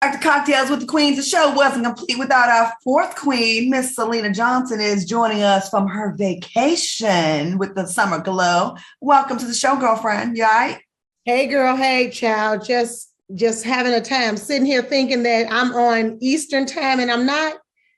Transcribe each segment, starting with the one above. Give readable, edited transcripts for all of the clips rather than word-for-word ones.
Back to Cocktails with the Queens. The show wasn't complete without our fourth queen. Miss SYLEENA Johnson is joining us from her vacation with the summer glow. Welcome to the show, girlfriend. You all right? Hey, girl. Hey, child. Just having a time. Sitting here thinking that I'm on Eastern time and I'm not.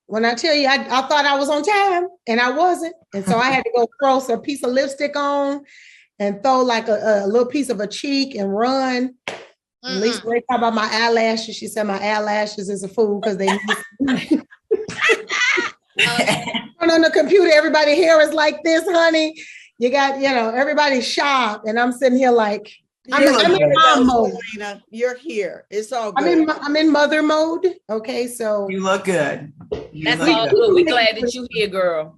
When I tell you, I thought I was on time and I wasn't. And so I had to go throw some piece of lipstick on and throw like a little piece of a cheek and run. At least when they talk about my eyelashes, she said my eyelashes is a fool because they turn on the computer, everybody hair is like this, honey. You got, everybody's sharp, and I'm sitting here like I'm in mom mode. You're here. It's all good. I'm in mother mode. Okay, so you look good. That's all good. We're glad that you're here, girl.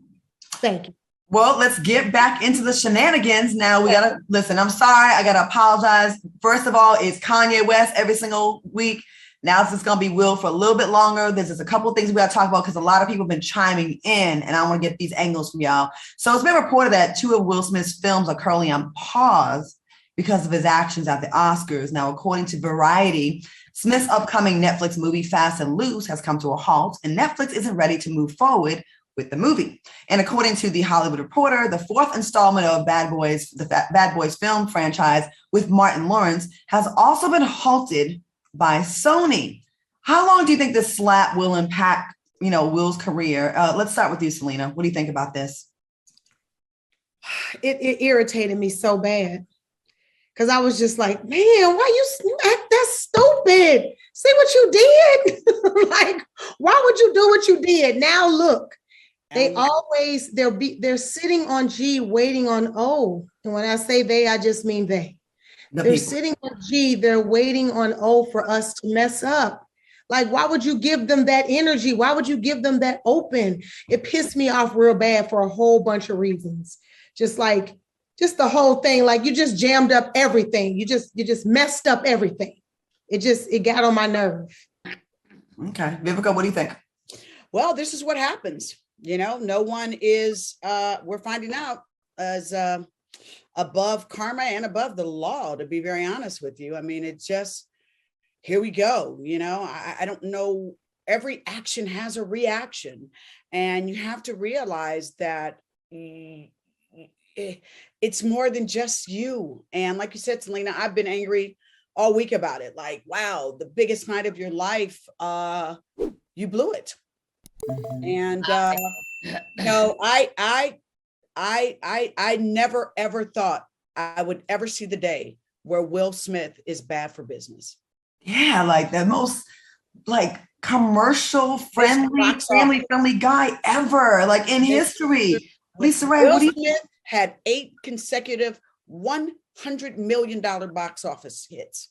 Thank you. Well, let's get back into the shenanigans. Now we gotta listen. I'm sorry. I gotta apologize. First of all, it's Kanye West every single week. Now it's just gonna be Will for a little bit longer. There's just a couple of things we gotta talk about because a lot of people have been chiming in, and I want to get these angles from y'all. So it's been reported that 2 of Will Smith's films are currently on pause because of his actions at the Oscars. Now, according to Variety, Smith's upcoming Netflix movie Fast and Loose has come to a halt, and Netflix isn't ready to move forward with the movie. And according to The Hollywood Reporter, the 4th installment of Bad Boys, the Bad Boys film franchise with Martin Lawrence has also been halted by Sony. How long do you think this slap will impact, Will's career? Let's start with you, SYLEENA. What do you think about this? It irritated me so bad because I was just like, man, why you act that stupid? See what you did? Like, why would you do what you did? Now look. They're sitting on G waiting on O. And when I say they, I just mean they. They're sitting on G, they're waiting on O for us to mess up. Like, why would you give them that energy? Why would you give them that open? It pissed me off real bad for a whole bunch of reasons. Just the whole thing, like you just jammed up everything. You just messed up everything. It got on my nerve. Okay. Vivica, what do you think? Well, this is what happens. No one is, we're finding out, as above karma and above the law, to be very honest with you. I mean, it's just, here we go. I don't know. Every action has a reaction. And you have to realize that it's more than just you. And like you said, SYLEENA, I've been angry all week about it. Like, wow, the biggest night of your life, you blew it. And I never ever thought I would ever see the day where Will Smith is bad for business. Yeah, like the most commercial friendly, family friendly guy ever, like in history. LISARAYE, Will Smith had 8 consecutive $100 million box office hits.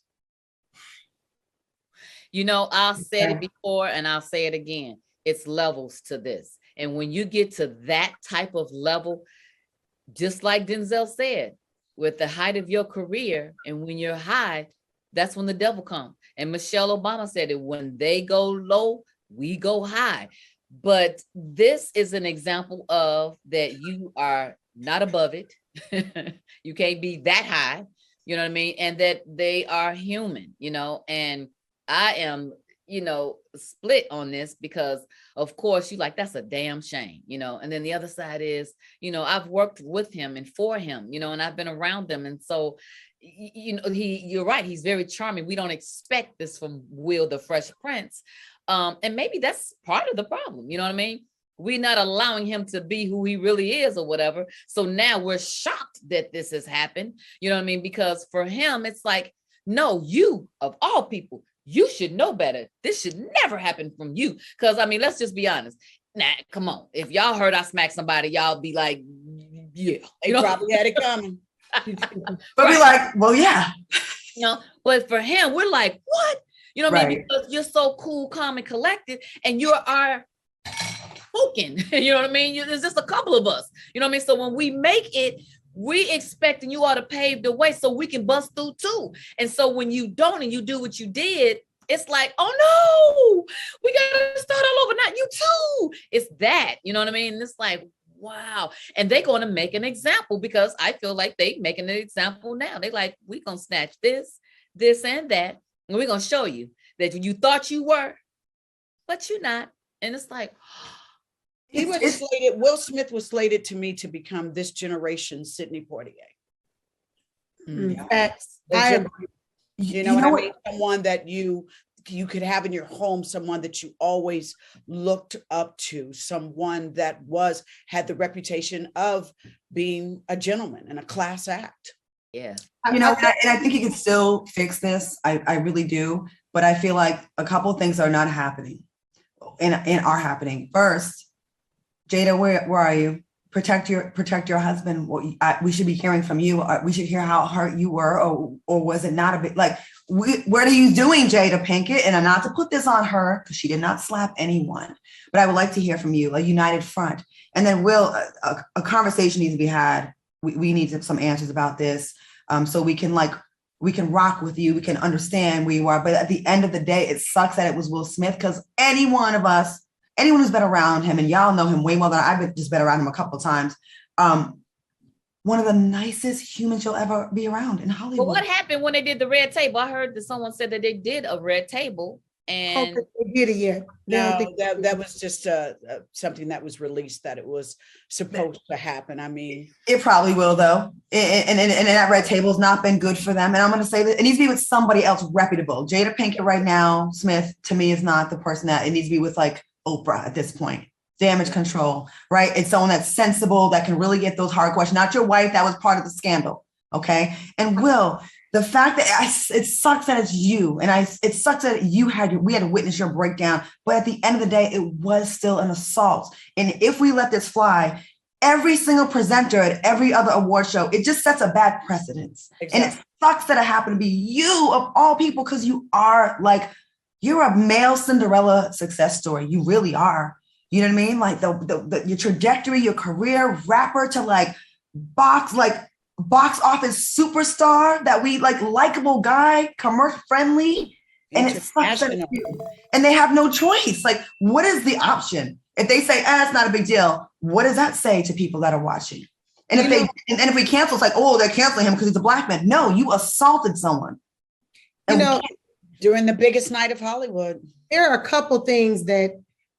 I'll say it before and I'll say it again. It's levels to this. And when you get to that type of level, just like Denzel said, with the height of your career and when you're high, that's when the devil comes. And Michelle Obama said it, when they go low, we go high. But this is an example of that you are not above it. You can't be that high, you know what I mean? And that they are human, and I am, split on this because of course you like, that's a damn shame, and then the other side is, I've worked with him and for him, and I've been around them. And so, you're right. He's very charming. We don't expect this from Will the Fresh Prince. And maybe that's part of the problem. You know what I mean? We're not allowing him to be who he really is or whatever. So now we're shocked that this has happened. You know what I mean? Because for him, it's like, no, you of all people, you should know better. This should never happen from you. Because, let's just be honest. Nah, come on. If y'all heard I smack somebody, y'all be like, yeah. They probably had it coming. But be like, well, yeah. But for him, we're like, what? You know what I mean? Because you're so cool, calm, and collected, and you're our token. You know what I mean? There's just a couple of us. You know what I mean? So when we make it, we expecting you all to pave the way so we can bust through too. And so when you don't and you do what you did, it's like, oh no, we gotta start all over. Not you too. It's that, you know what I mean? It's like, wow. And they're going to make an example because I feel like they making an example now. They like, we gonna snatch this, and that, and we're gonna show you that you thought you were, but you're not. And it's like, Will Smith was slated to me to become this generation's Sidney Poitier. Facts. You know what I mean? Someone that you could have in your home, someone that you always looked up to, someone that had the reputation of being a gentleman and a class act. Yeah. And I think he can still fix this. I really do. But I feel like a couple of things are not happening and are happening. First, Jada, where are you? Protect your husband. We should be hearing from you. We should hear how hurt you were, or was it not a bit like, what are you doing, Jada Pinkett? And not to put this on her, because she did not slap anyone, but I would like to hear from you, a united front. And then Will, a conversation needs to be had. We need some answers about this, so we can rock with you. We can understand where you are. But at the end of the day, it sucks that it was Will Smith, because anyone who's been around him, and y'all know him way more than I've just been around him a couple of times, one of the nicest humans you'll ever be around in Hollywood. But what happened when they did the red table? I heard that someone said that they did a red table. And they did it yet. No, that was just something that was released that it was supposed to happen. I mean, it probably will, though. And that red table has not been good for them. And I'm going to say that it needs to be with somebody else reputable. Jada Pinkett right now, Smith, to me, is not the person that it needs to be with, like Oprah at this point. Damage control, right? It's someone that's sensible, that can really get those hard questions. Not your wife, that was part of the scandal, okay? And Will, the fact that it sucks that it's you, and it sucks that we had to witness your breakdown, but at the end of the day, it was still an assault. And if we let this fly, every single presenter at every other award show, it just sets a bad precedence. Exactly. And it sucks that it happened to be you of all people, because you're a male Cinderella success story. You really are. You know what I mean? Like your trajectory, your career, rapper to box office superstar, that we likable guy, commercial friendly, and it sucks that it's you. And they have no choice. Like, what is the option? If they say, it's not a big deal, what does that say to people that are watching? And if we cancel, it's like, oh, they're canceling him because he's a black man. No, you assaulted someone. During the biggest night of Hollywood. There are a couple things that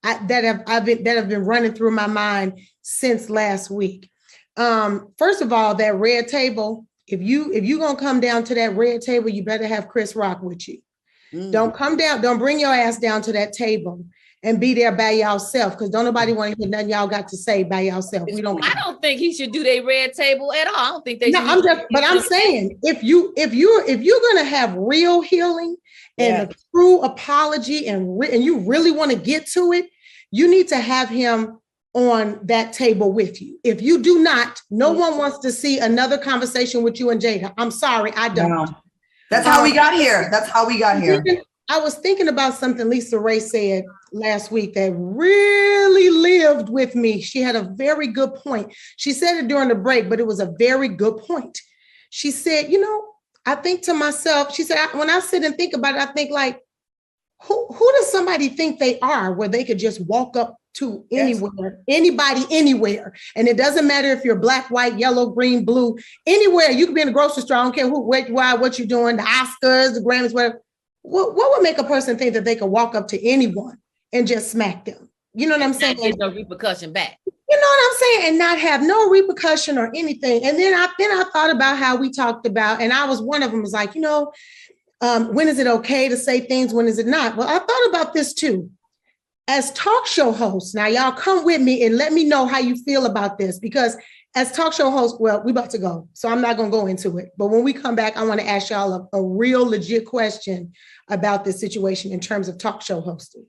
have been running through my mind since last week. First of all, that red table, if you gonna come down to that red table, you better have Chris Rock with you. Don't bring your ass down to that table and be there by yourself, because don't nobody want to hear nothing y'all got to say by yourself. I don't think he should do their red table at all. I don't think they should. I'm saying, if you're gonna have real healing and a true apology, and you really want to get to it, you need to have him on that table with you. If you do not, no one wants to see another conversation with you and Jada. I'm sorry, I don't. No. That's how we got here. I was thinking about something LISARAYE said last week that really lived with me. She had a very good point. She said it during the break, but it was a very good point. She said, I think to myself, she said, when I sit and think about it, I think who does somebody think they are, where they could just walk up to anywhere, anybody, anywhere. And it doesn't matter if you're black, white, yellow, green, blue, anywhere. You could be in the grocery store. I don't care what you're doing, the Oscars, the Grammys, whatever. What would make a person think that they could walk up to anyone and just smack them? You know what I'm saying? Get no repercussion back. You know what I'm saying? And not have no repercussion or anything. And then I thought about how we talked about, and I was one of them, was like, when is it okay to say things? When is it not? Well, I thought about this too. As talk show hosts, now y'all come with me and let me know how you feel about this, because as talk show hosts, well, we about to go, so I'm not going to go into it. But when we come back, I want to ask y'all a real legit question about this situation in terms of talk show hosting.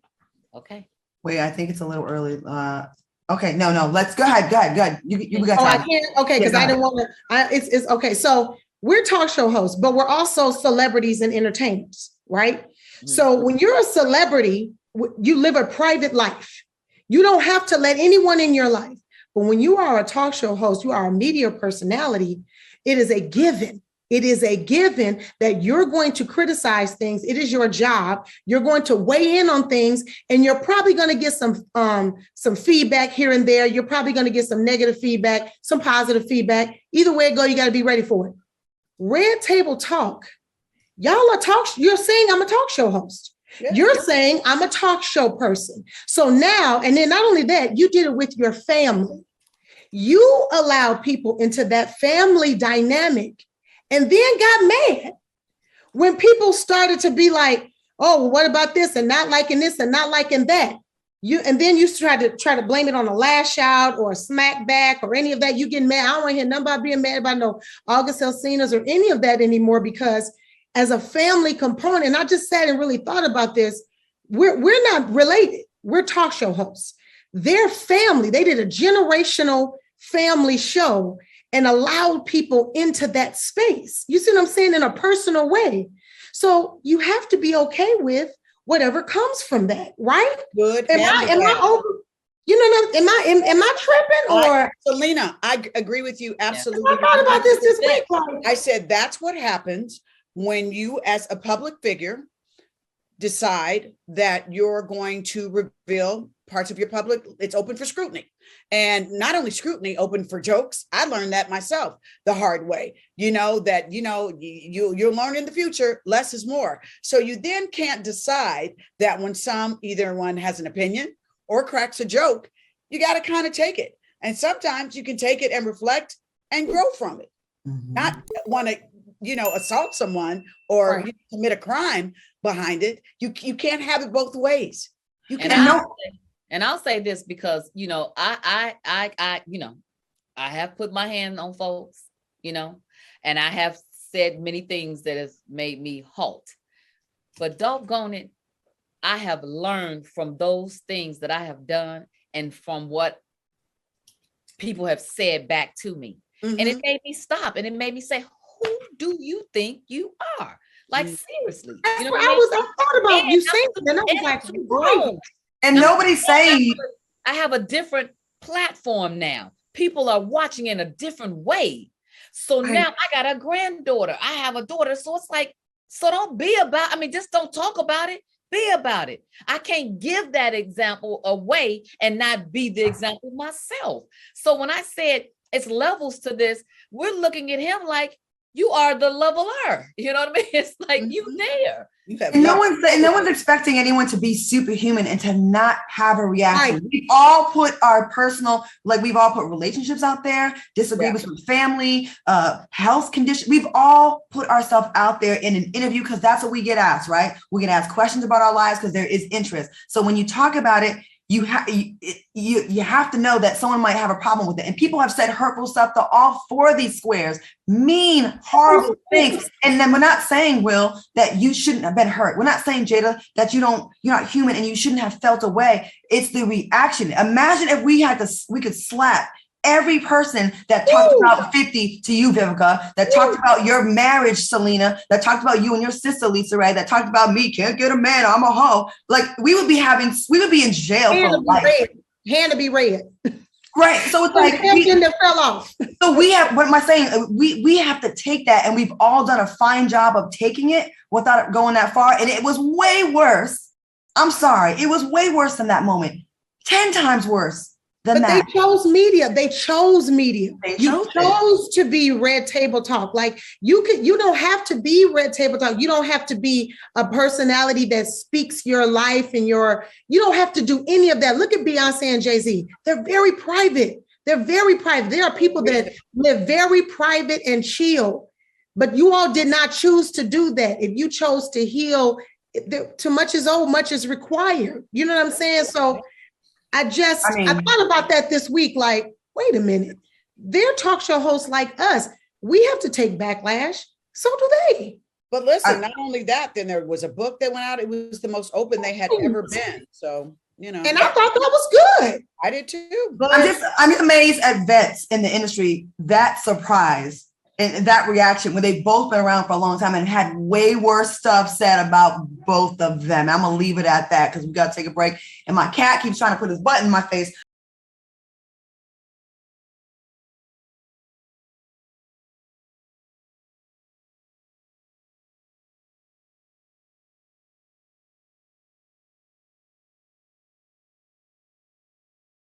Okay. Wait, I think it's a little early. Okay, no, let's go ahead. You got time. I can't. Okay, because I didn't want to. It's okay. So we're talk show hosts, but we're also celebrities and entertainers, right? Mm-hmm. So when you're a celebrity, you live a private life. You don't have to let anyone in your life. But when you are a talk show host, you are a media personality, it is a given. It is a given that you're going to criticize things. It is your job. You're going to weigh in on things, and you're probably going to get some feedback here and there. You're probably going to get some negative feedback, some positive feedback. Either way it go, you got to be ready for it. Red table talk. You're saying I'm a talk show host. Yeah. You're saying I'm a talk show person. So now, and then not only that, you did it with your family. You allowed people into that family dynamic and then got mad when people started to be like, oh, well, what about this and not liking this and not liking that? And then you try to blame it on a lash out or a smack back or any of that. You get mad. I don't want to hear nothing about being mad about no August Alsinas or any of that anymore, because as a family component, and I just sat and really thought about this, we're not related. We're talk show hosts. Their family, they did a generational family show and allowed people into that space. You see what I'm saying? In a personal way. So you have to be okay with whatever comes from that, right? Good. Am I over? You know, am I tripping or? SYLEENA, I agree with you absolutely. I thought about this week. I said that's what happens when you, as a public figure, decide that you're going to reveal parts of your public. It's open for scrutiny, and not only scrutiny, open for jokes. I learned that myself the hard way. You'll learn in the future, less is more. So you then can't decide that when either one has an opinion or cracks a joke, you got to kind of take it. And sometimes you can take it and reflect and grow from it. Mm-hmm. Not want to, assault someone or commit a crime behind it. You can't have it both ways. You can't. And I'll say this because, I have put my hand on folks, and I have said many things that has made me halt. But doggone it, I have learned from those things that I have done and from what people have said back to me. Mm-hmm. And it made me stop and it made me say, who do you think you are? Like, seriously. I thought about you saying that. And I was like, right. And nobody's saying. I have a different platform now. People are watching in a different way. So now I got a granddaughter. I have a daughter. So it's like, so don't be about, just don't talk about it. Be about it. I can't give that example away and not be the example myself. So when I said it's levels to this, we're looking at him like, you are the leveler. You know what I mean? It's like you there. And no one's expecting anyone to be superhuman and to not have a reaction. Right. We've all put our personal, we've all put relationships out there, disagreements with family, health condition. We've all put ourselves out there in an interview because that's what we get asked, right? We get asked questions about our lives because there is interest. So when you talk about it, you have to know that someone might have a problem with it. And people have said hurtful stuff to all four of these squares, mean, horrible things. And then we're not saying, Will, that you shouldn't have been hurt. We're not saying, Jada, that you're not human and you shouldn't have felt a way. It's the reaction. Imagine if we could slap every person that talked about 50 to you, Vivica, that talked about your marriage, SYLEENA, that talked about you and your sister, LISARAYE, that talked about me, can't get a man, I'm a hoe. We would be in jail for life. Hand to be read. Right. So it's like that fell off. So what am I saying? We have to take that, and we've all done a fine job of taking it without going that far. And it was way worse. I'm sorry. It was way worse than that moment. 10 times worse. But they chose media. You chose to be Red Table Talk. You don't have to be Red Table Talk. You don't have to be a personality that speaks your life and you don't have to do any of that. Look at Beyonce and Jay-Z. They're very private. There are people that live very private and chill, but you all did not choose to do that. If you chose to heal, too much is old, much is required. You know what I'm saying? So I thought about that this week. Wait a minute. They're talk show hosts like us. We have to take backlash. So do they. But listen, not only that, then there was a book that went out. It was the most open they had ever been. So, And I thought that was good. I did too. But I'm amazed at vets in the industry, that surprise and that reaction when they've both been around for a long time and had way worse stuff said about both of them. I'm going to leave it at that because we got to take a break. And my cat keeps trying to put his butt in my face.